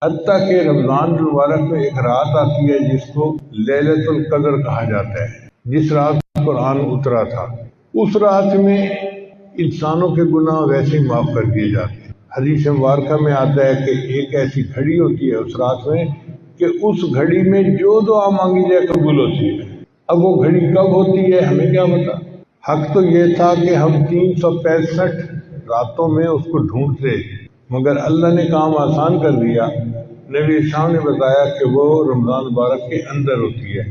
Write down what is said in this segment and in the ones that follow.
حتیٰ کہ رمضان المبارک میں ایک رات آتی ہے جس کو لیلۃ القدر کہا جاتا ہے، جس رات قرآن اترا تھا۔ اس رات میں انسانوں کے گناہ ویسے ہی معاف کر دیے جاتے ہیں۔ حدیث مبارکہ میں آتا ہے کہ ایک ایسی گھڑی ہوتی ہے اس رات میں کہ اس گھڑی میں جو دعا مانگی جائے قبول ہوتی ہے۔ اب وہ گھڑی کب ہوتی ہے ہمیں کیا پتا۔ حق تو یہ تھا کہ ہم 365 راتوں میں اس کو ڈھونڈتے، مگر اللہ نے کام آسان کر دیا۔ نبی اسلام نے بتایا کہ وہ رمضان مبارک کے اندر ہوتی ہے۔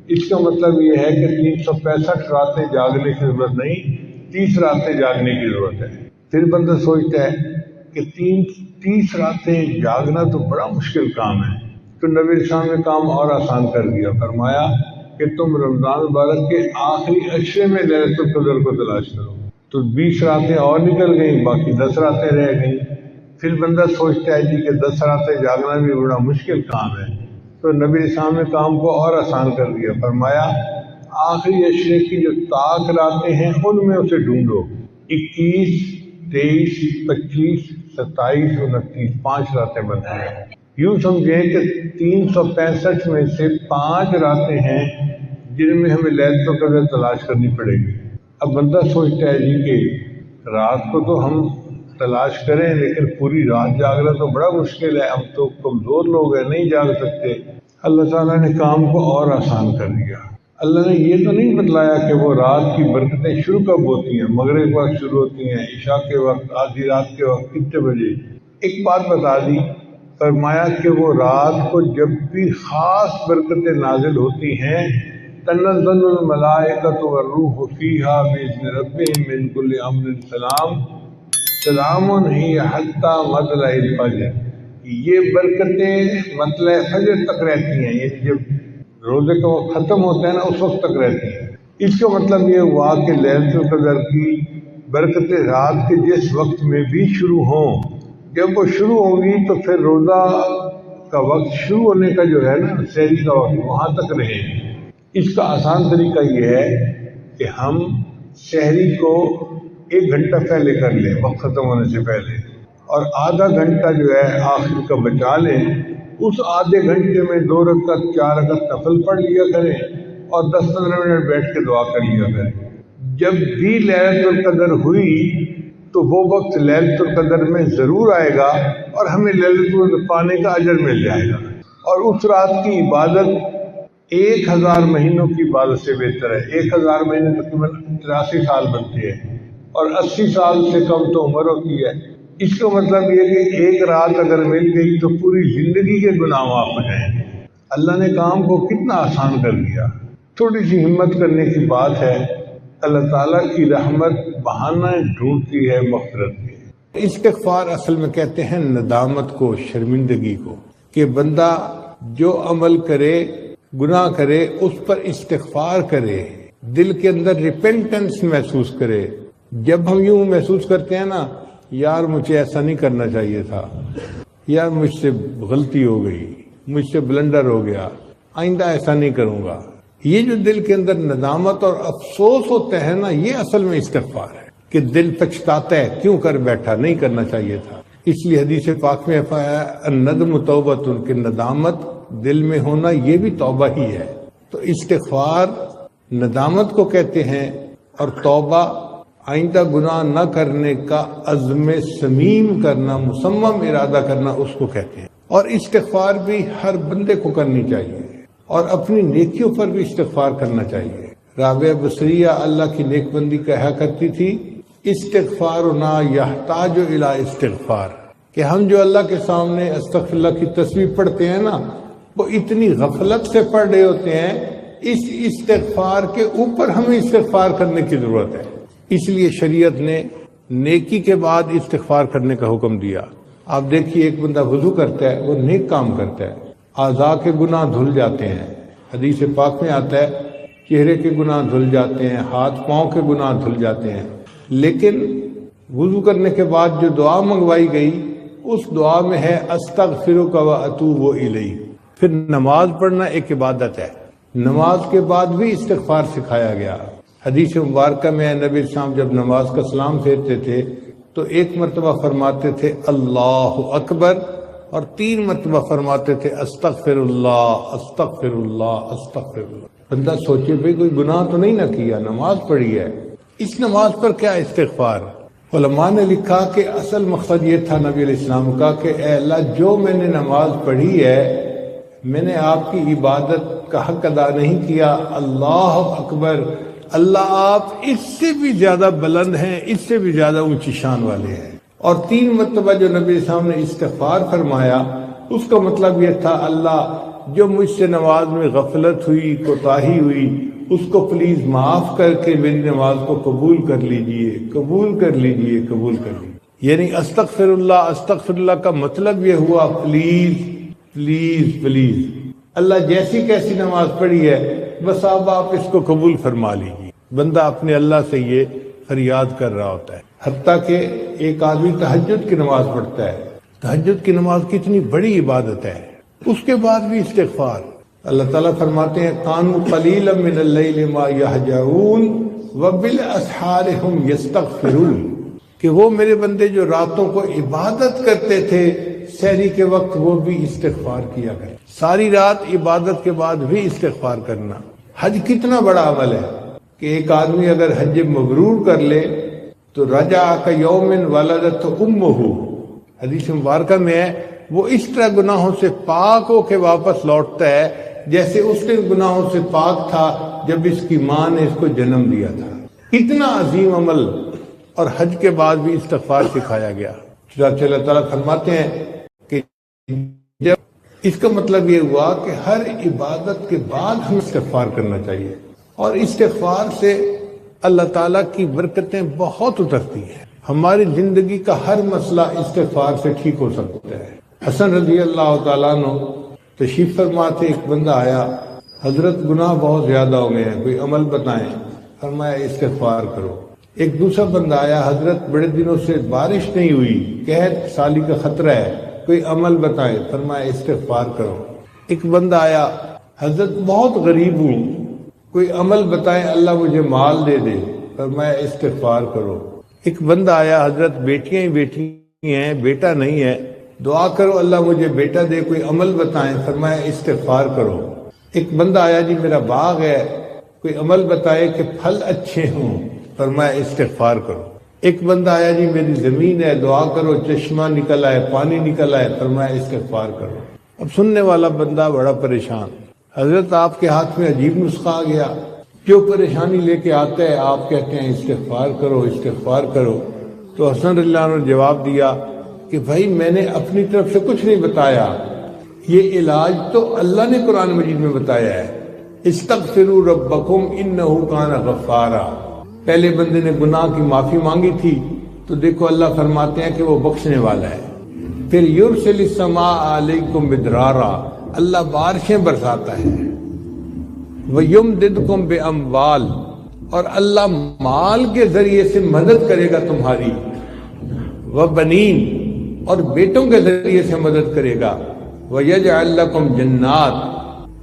اس کا مطلب یہ ہے کہ 365 راتیں جاگنے کی ضرورت نہیں، 30 راتیں جاگنے کی ضرورت ہے۔ پھر بندہ سوچتا ہے کہ 30 راتیں جاگنا تو بڑا مشکل کام ہے، تو نبی اسلام نے کام اور آسان کر دیا۔ فرمایا کہ تم رمضان مبارک کے آخری عشرے میں لیلۃ القدر کو تلاش کرو، تو 20 راتیں اور نکل گئیں، باقی 10 راتیں رہ گئیں۔ پھر بندہ سوچتا ہے جی کہ 10 راتیں جاگنا بھی بڑا مشکل کام ہے، تو نبی اسلام نے کام کو اور آسان کر دیا۔ فرمایا آخری عشرے کی جو طاق راتیں ہیں ان میں اسے ڈھونڈو، 21، 23، 25، 27، 29، 5 راتیں بنتی ہیں۔ یوں سمجھیں کہ 365 میں سے 5 راتیں ہیں جن میں ہمیں لیلۃ القدر تلاش کرنی پڑے گی۔ اب بندہ سوچتا ہے جی کہ رات کو تو ہم تلاش کریں لیکن پوری رات جاگنا تو بڑا مشکل ہے، ہم تو کمزور لوگ ہیں، نہیں جاگ سکتے۔ اللہ تعالیٰ نے کام کو اور آسان کر دیا۔ اللہ نے یہ تو نہیں بتلایا کہ وہ رات کی برکتیں شروع کب ہوتی ہیں، مغرب کے وقت شروع ہوتی ہیں، عشاء کے وقت، آدھی رات کے وقت، کتنے بجے۔ ایک بات بتا دی، فرمایا کہ وہ رات کو جب بھی خاص برکتیں نازل ہوتی ہیں، تنزل الملائکۃ والروح فیہا بإذن ربہم من کل امر سلام سلام ہی حتی مطلع الفجر۔ یہ برکتیں مطلع فجر تک رہتی ہیں، یعنی جب روزے کا وقت ختم ہوتا ہے نا اس وقت تک رہتی ہیں۔ اس کا مطلب یہ ہوا کہ لیلۃ القدر کی برکتیں رات کے جس وقت میں بھی شروع ہوں، جب وہ شروع ہوگی تو پھر روزہ کا وقت شروع ہونے کا جو ہے نا سحری کا وقت، وہاں تک رہے۔ اس کا آسان طریقہ یہ ہے کہ ہم سحری کو 1 گھنٹہ پہلے کر لیں، وقت ختم ہونے سے پہلے، اور آدھا گھنٹہ جو ہے آخر کا بچا لیں۔ اس آدھے گھنٹے میں 2 رکعت 4 رکعت نفل پڑھ لیا کریں اور 10-15 منٹ بیٹھ کے دعا کر لیا کریں۔ جب بھی لیلۃ القدر ہوئی تو وہ وقت لیلۃ القدر میں ضرور آئے گا اور ہمیں لیلۃ القدر پانے کا اجر مل جائے گا۔ اور اس رات کی عبادت 1000 مہینوں کی عبادت سے بہتر ہے۔ 1000 مہینے تقریباً 83 سال بنتے ہیں اور 80 سال سے کم تو عمر ہوتی ہے۔ اس کا مطلب یہ کہ ایک رات اگر مل گئی تو پوری زندگی کے گناہ معاف ہو جائیں گے۔ اللہ نے کام کو کتنا آسان کر دیا۔ تھوڑی سی ہمت کرنے کی بات ہے، اللہ تعالیٰ کی رحمت بہانہ ڈھونڈتی ہے مغفرت کے۔ استغفار اصل میں کہتے ہیں ندامت کو، شرمندگی کو، کہ بندہ جو عمل کرے، گناہ کرے، اس پر استغفار کرے، دل کے اندر ریپینٹنس محسوس کرے۔ جب ہم یوں محسوس کرتے ہیں نا یار مجھے ایسا نہیں کرنا چاہیے تھا، یار مجھ سے غلطی ہو گئی، مجھ سے بلنڈر ہو گیا، آئندہ ایسا نہیں کروں گا، یہ جو دل کے اندر ندامت اور افسوس ہوتا ہے نا، یہ اصل میں استغفار ہے کہ دل پچھتاتا ہے کیوں کر بیٹھا، نہیں کرنا چاہیے تھا۔ اس لیے حدیث پاک میں فرمایا الندم توبۃ، کہ ندامت دل میں ہونا یہ بھی توبہ ہی ہے۔ تو استغفار ندامت کو کہتے ہیں، اور توبہ آئندہ گناہ نہ کرنے کا عزم صمیم کرنا، مصمم ارادہ کرنا، اس کو کہتے ہیں۔ اور استغفار بھی ہر بندے کو کرنی چاہیے، اور اپنی نیکیوں پر بھی استغفار کرنا چاہیے۔ رابعہ بصریہ اللہ کی نیک بندی کہا کرتی تھی استغفارنا یحتاج الی استغفار، کہ ہم جو اللہ کے سامنے استغفر اللہ کی تسبیح پڑھتے ہیں نا، وہ اتنی غفلت سے پڑھ رہے ہوتے ہیں، اس استغفار کے اوپر ہمیں استغفار کرنے کی ضرورت ہے۔ اس لیے شریعت نے نیکی کے بعد استغفار کرنے کا حکم دیا۔ آپ دیکھیے ایک بندہ وضو کرتا ہے، وہ نیک کام کرتا ہے، اعضاء کے گناہ دھل جاتے ہیں۔ حدیث پاک میں آتا ہے چہرے کے گناہ دھل جاتے ہیں، ہاتھ پاؤں کے گناہ دھل جاتے ہیں، لیکن وضو کرنے کے بعد جو دعا منگوائی گئی اس دعا میں ہے استغفرک و اتوب الیک۔ پھر نماز پڑھنا ایک عبادت ہے، نماز کے بعد بھی استغفار سکھایا گیا۔ حدیث مبارکہ میں نبی اسلام جب نماز کا سلام پھیرتے تھے تو ایک مرتبہ فرماتے تھے اللہ اکبر اور 3 مرتبہ فرماتے تھے استغفر اللہ استغفر اللہ استغفر اللہ۔ بندہ سوچے بھئی کوئی گناہ تو نہیں نہ کیا، نماز پڑھی ہے، اس نماز پر کیا استغفار؟ علماء نے لکھا کہ اصل مقصد یہ تھا نبی علیہ السلام کا کہ اے اللہ جو میں نے نماز پڑھی ہے میں نے آپ کی عبادت کا حق ادا نہیں کیا، اللہ اکبر، اللہ آپ اس سے بھی زیادہ بلند ہیں، اس سے بھی زیادہ اونچی شان والے ہیں۔ اور 3 مرتبہ جو نبی علیہ السلام نے استغفار فرمایا اس کا مطلب یہ تھا اللہ جو مجھ سے نماز میں غفلت ہوئی، کوتاہی ہوئی، اس کو پلیز معاف کر کے میری نماز کو قبول کر لیجئے، قبول کر لیجئے، قبول کر لیجئے۔ یعنی استغفر اللہ کا مطلب یہ ہوا پلیز پلیز پلیز، اللہ جیسی کیسی نماز پڑھی ہے بس اب آپ اس کو قبول فرما لیجیے۔ بندہ اپنے اللہ سے یہ فریاد کر رہا ہوتا ہے۔ حتیٰ کہ ایک آدمی تہجد کی نماز پڑھتا ہے، تہجد کی نماز کتنی بڑی عبادت ہے، اس کے بعد بھی استغفار۔ اللہ تعالیٰ فرماتے ہیں کانوا قلیلا من اللیل ما یہجعون وبالاسحار ہم یستغفرون، کہ وہ میرے بندے جو راتوں کو عبادت کرتے تھے سحری کے وقت وہ بھی استغفار کیا کرے۔ ساری رات عبادت کے بعد بھی استغفار کرنا۔ حج کتنا بڑا عمل ہے کہ ایک آدمی اگر حج مبرور کر لے تو رجع کیوم ولدت امہ، حدیث مبارکہ میں ہے وہ اس طرح گناہوں سے پاک ہو کے واپس لوٹتا ہے جیسے اس کے گناہوں سے پاک تھا جب اس کی ماں نے اس کو جنم دیا تھا۔ اتنا عظیم عمل، اور حج کے بعد بھی استغفار سکھایا گیا۔ چنانچہ اللہ تعالیٰ فرماتے ہیں کہ جب اس کا مطلب یہ ہوا کہ ہر عبادت کے بعد ہم استغفار کرنا چاہیے، اور استغفار سے اللہ تعالیٰ کی برکتیں بہت اترتی ہیں۔ ہماری زندگی کا ہر مسئلہ استغفار سے ٹھیک ہو سکتا ہے۔ حسن رضی اللہ تعالیٰ عنہ تشریف فرما تھے، ایک بندہ آیا، حضرت گناہ بہت زیادہ ہو گئے ہیں، کوئی عمل بتائیں۔ فرمایا استغفار کرو۔ ایک دوسرا بندہ آیا، حضرت بڑے دنوں سے بارش نہیں ہوئی، قحط سالی کا خطرہ ہے، کوئی عمل بتائیں۔ فرمایا استغفار کرو۔ ایک بندہ آیا، حضرت بہت غریب ہوں، کوئی عمل بتائیں اللہ مجھے مال دے دے۔ فرمایا استغفار کرو۔ ایک بندہ آیا، حضرت بیٹیاں ہی بیٹی ہیں، بیٹا نہیں ہے، دعا کرو اللہ مجھے بیٹا دے، کوئی عمل بتائیں۔ فرمایا استغفار کرو۔ ایک بندہ آیا، جی میرا باغ ہے، کوئی عمل بتائے کہ پھل اچھے ہوں۔ فرمایا استغفار کرو۔ ایک بندہ آیا، جی میری زمین ہے، دعا کرو چشمہ نکل آئے، پانی نکل آئے۔ فرمایا استغفار کرو۔ اب سننے والا بندہ بڑا پریشان، حضرت آپ کے ہاتھ میں عجیب نسخہ آ گیا، جو پریشانی لے کے آتا ہے آپ کہتے ہیں استغفار کرو استغفار کرو۔ تو حسن رضی اللہ عنہ نے جواب دیا کہ بھائی میں نے اپنی طرف سے کچھ نہیں بتایا، یہ علاج تو اللہ نے قرآن مجید میں بتایا ہے، استغفروا ربکم انہ کان غفارا۔ پہلے بندے نے گناہ کی معافی مانگی تھی تو دیکھو اللہ فرماتے ہیں کہ وہ بخشنے والا ہے۔ پھر یرسل السماء علیکم مدرارا، اللہ بارشیں برساتا ہے، وَيُمْدِدْكُمْ بِأَمْوَالٍ، اور اللہ مال کے ذریعے سے مدد کرے گا تمہاری، وَبَنِينَ، اور بیٹوں کے ذریعے سے مدد کرے گا، وَيَجْعَلْ لَكُمْ جَنَّاتٍ،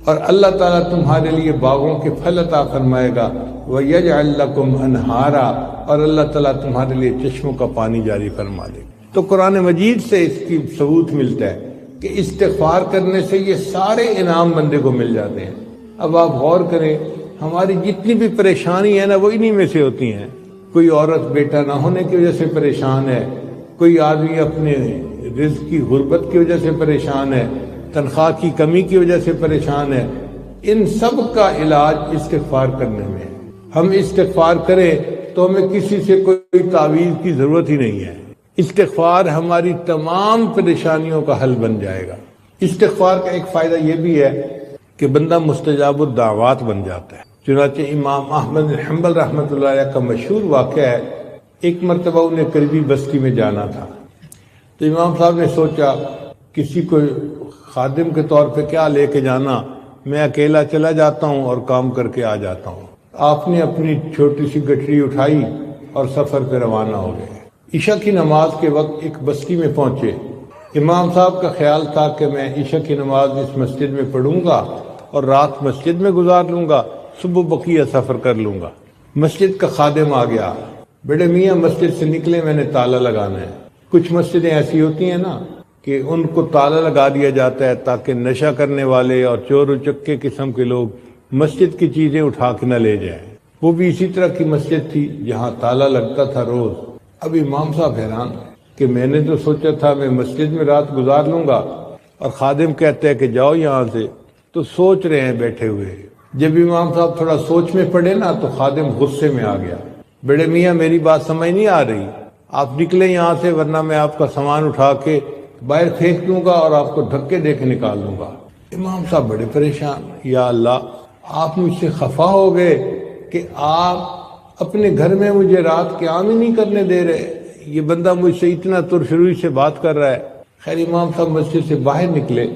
اور اللہ تعالیٰ تمہارے لیے باغوں کے پھل عطا فرمائے گا، وَيَجْعَلْ لَكُمْ أَنْهَارًا، اور اللہ تعالیٰ تمہارے لیے چشموں کا پانی جاری فرما دے گا۔ تو قرآن مجید سے اس کی ثبوت ملتا ہے کہ استغفار کرنے سے یہ سارے انعام بندے کو مل جاتے ہیں۔ اب آپ غور کریں، ہماری جتنی بھی پریشانی ہے نا وہ انہی میں سے ہوتی ہیں۔ کوئی عورت بیٹا نہ ہونے کی وجہ سے پریشان ہے، کوئی آدمی اپنے رزق کی غربت کی وجہ سے پریشان ہے، تنخواہ کی کمی کی وجہ سے پریشان ہے۔ ان سب کا علاج استغفار کرنے میں ہے۔ ہم استغفار کریں تو ہمیں کسی سے کوئی تعویذ کی ضرورت ہی نہیں ہے۔ استغفار ہماری تمام پریشانیوں کا حل بن جائے گا۔ استغفار کا ایک فائدہ یہ بھی ہے کہ بندہ مستجاب الدعوات بن جاتا ہے۔ چنانچہ امام احمد بن حنبل رحمۃ اللہ علیہ کا مشہور واقعہ ہے، ایک مرتبہ انہیں قریبی بستی میں جانا تھا، تو امام صاحب نے سوچا کسی کو خادم کے طور پہ کیا لے کے جانا، میں اکیلا چلا جاتا ہوں اور کام کر کے آ جاتا ہوں۔ آپ نے اپنی چھوٹی سی گٹھری اٹھائی اور سفر پہ روانہ ہو گئے۔ عشاء کی نماز کے وقت ایک بستی میں پہنچے۔ امام صاحب کا خیال تھا کہ میں عشاء کی نماز اس مسجد میں پڑھوں گا اور رات مسجد میں گزار لوں گا، صبح بقیہ سفر کر لوں گا۔ مسجد کا خادم آ گیا، بیٹے میاں مسجد سے نکلے، میں نے تالا لگانا ہے۔ کچھ مسجدیں ایسی ہوتی ہیں نا کہ ان کو تالا لگا دیا جاتا ہے تاکہ نشہ کرنے والے اور چور اچکے قسم کے لوگ مسجد کی چیزیں اٹھا کے نہ لے جائیں۔ وہ بھی اسی طرح کی مسجد تھی جہاں تالا لگتا تھا روز۔ اب امام صاحب حیران کہ میں نے تو سوچا تھا میں مسجد میں رات گزار لوں گا، اور خادم کہتے ہیں کہ جاؤ یہاں سے، تو سوچ رہے ہیں بیٹھے ہوئے۔ جب امام صاحب تھوڑا سوچ میں پڑے نا تو خادم غصے میں آ گیا، بڑے میاں میری بات سمجھ نہیں آ رہی، آپ نکلیں یہاں سے ورنہ میں آپ کا سامان اٹھا کے باہر پھینک دوں گا اور آپ کو دھکے دے کے نکال دوں گا۔ امام صاحب بڑے پریشان، یا اللہ آپ مجھ سے خفا ہو گئے کہ آپ اپنے گھر میں مجھے رات قیام ہی نہیں کرنے دے رہے، یہ بندہ مجھ سے اتنا ترشروئی سے بات کر رہا ہے۔ خیر امام صاحب مسجد سے باہر نکلے،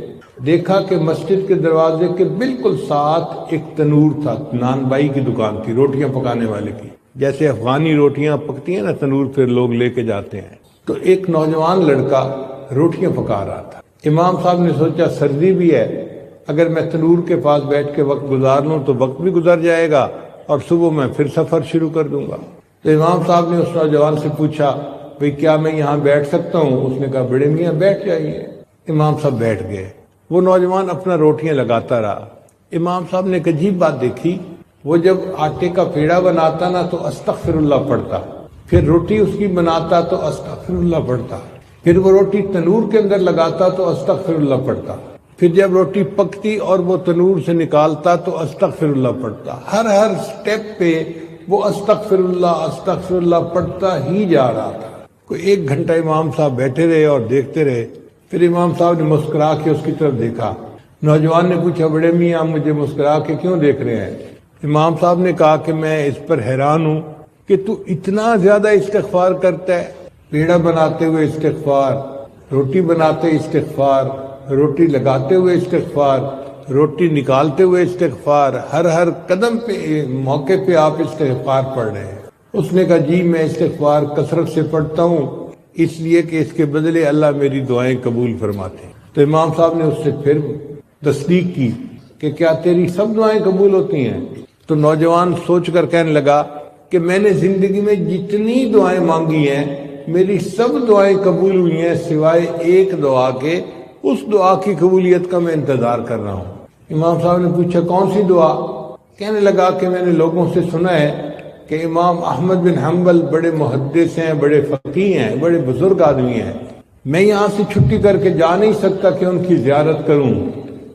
دیکھا کہ مسجد کے دروازے کے بالکل ساتھ ایک تنور تھا، نان بائی کی دکان تھی، روٹیاں پکانے والے کی، جیسے افغانی روٹیاں پکتی ہیں نا تنور پہ لوگ لے کے جاتے ہیں۔ تو ایک نوجوان لڑکا روٹیاں پکا رہا تھا۔ امام صاحب نے سوچا سردی بھی ہے، اگر میں تنور کے پاس بیٹھ کے وقت گزار لوں تو وقت بھی گزر جائے گا اور صبح میں پھر سفر شروع کر دوں گا۔ تو امام صاحب نے اس نوجوان سے پوچھا بھئی کیا میں یہاں بیٹھ سکتا ہوں؟ اس نے کہا بڑے میاں بیٹھ جائیے۔ امام صاحب بیٹھ گئے، وہ نوجوان اپنا روٹیاں لگاتا رہا۔ امام صاحب نے ایک عجیب بات دیکھی، وہ جب آٹے کا پیڑا بناتا نا تو استغفر اللہ پڑھتا، پھر روٹی اس کی بناتا تو استغفر اللہ پڑھتا، پھر وہ روٹی تنور کے اندر لگاتا تو استغفر اللہ پڑھتا، پھر جب روٹی پکتی اور وہ تنور سے نکالتا تو استغفر اللہ پڑھتا۔ ہر سٹیپ پہ وہ استغفر اللہ پڑھتا ہی جا رہا تھا۔ کوئی 1 گھنٹہ امام صاحب بیٹھے رہے اور دیکھتے رہے، پھر امام صاحب نے مسکرا کے اس کی طرف دیکھا۔ نوجوان نے پوچھا بڑے میاں مجھے مسکرا کے کیوں دیکھ رہے ہیں؟ امام صاحب نے کہا کہ میں اس پر حیران ہوں کہ تو اتنا زیادہ استغفار کرتا ہے، پیڑا بناتے ہوئے استغفار، روٹی بناتے استغفار، روٹی لگاتے ہوئے استغفار، روٹی نکالتے ہوئے استغفار، ہر قدم پہ موقع پہ آپ استغفار پڑھ رہے ہیں۔ اس نے کہا جی میں استغفار کثرت سے پڑھتا ہوں، اس لیے کہ اس کے بدلے اللہ میری دعائیں قبول فرماتے ہیں۔ تو امام صاحب نے اس سے پھر تصدیق کی کہ کیا تیری سب دعائیں قبول ہوتی ہیں؟ تو نوجوان سوچ کر کہنے لگا کہ میں نے زندگی میں جتنی دعائیں مانگی ہیں میری سب دعائیں قبول ہوئی ہیں سوائے ایک دعا کے، اس دعا کی قبولیت کا میں انتظار کر رہا ہوں۔ امام صاحب نے پوچھا کون سی دعا؟ کہنے لگا کہ میں نے لوگوں سے سنا ہے کہ امام احمد بن حنبل بڑے محدث ہیں، بڑے فقیہ ہیں، بڑے بزرگ آدمی ہیں، میں یہاں سے چھٹی کر کے جا نہیں سکتا کہ ان کی زیارت کروں،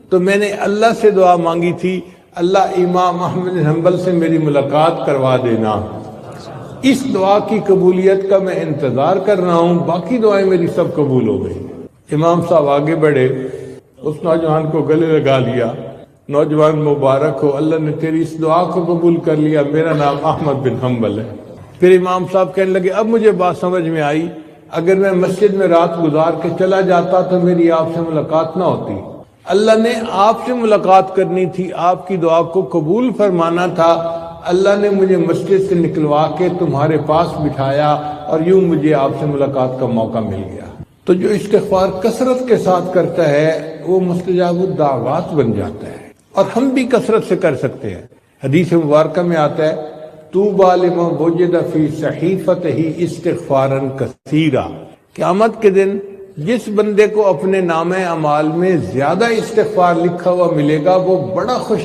تو میں نے اللہ سے دعا مانگی تھی اللہ امام احمد بن حنبل سے میری ملاقات کروا دینا، اس دعا کی قبولیت کا میں انتظار کر رہا ہوں، باقی دعائیں میری سب قبول ہو گئی۔ امام صاحب آگے بڑھے، اس نوجوان کو گلے لگا لیا، نوجوان مبارک ہو، اللہ نے تیری اس دعا کو قبول کر لیا، میرا نام احمد بن حنبل ہے۔ پھر امام صاحب کہنے لگے اب مجھے بات سمجھ میں آئی، اگر میں مسجد میں رات گزار کے چلا جاتا تو میری آپ سے ملاقات نہ ہوتی، اللہ نے آپ سے ملاقات کرنی تھی، آپ کی دعا کو قبول فرمانا تھا، اللہ نے مجھے مسجد سے نکلوا کے تمہارے پاس بٹھایا اور یوں مجھے آپ سے ملاقات کا موقع مل گیا۔ تو جو استغفار کثرت کے ساتھ کرتا ہے وہ مستجاب الدعوات بن جاتا ہے، اور ہم بھی کثرت سے کر سکتے ہیں۔ حدیث مبارکہ میں آتا ہے طوبی لمن وجد فی صحیفتہ استغفارا کثیرا، قیامت کے دن جس بندے کو اپنے نامہ اعمال میں زیادہ استغفار لکھا ہوا ملے گا وہ بڑا خوش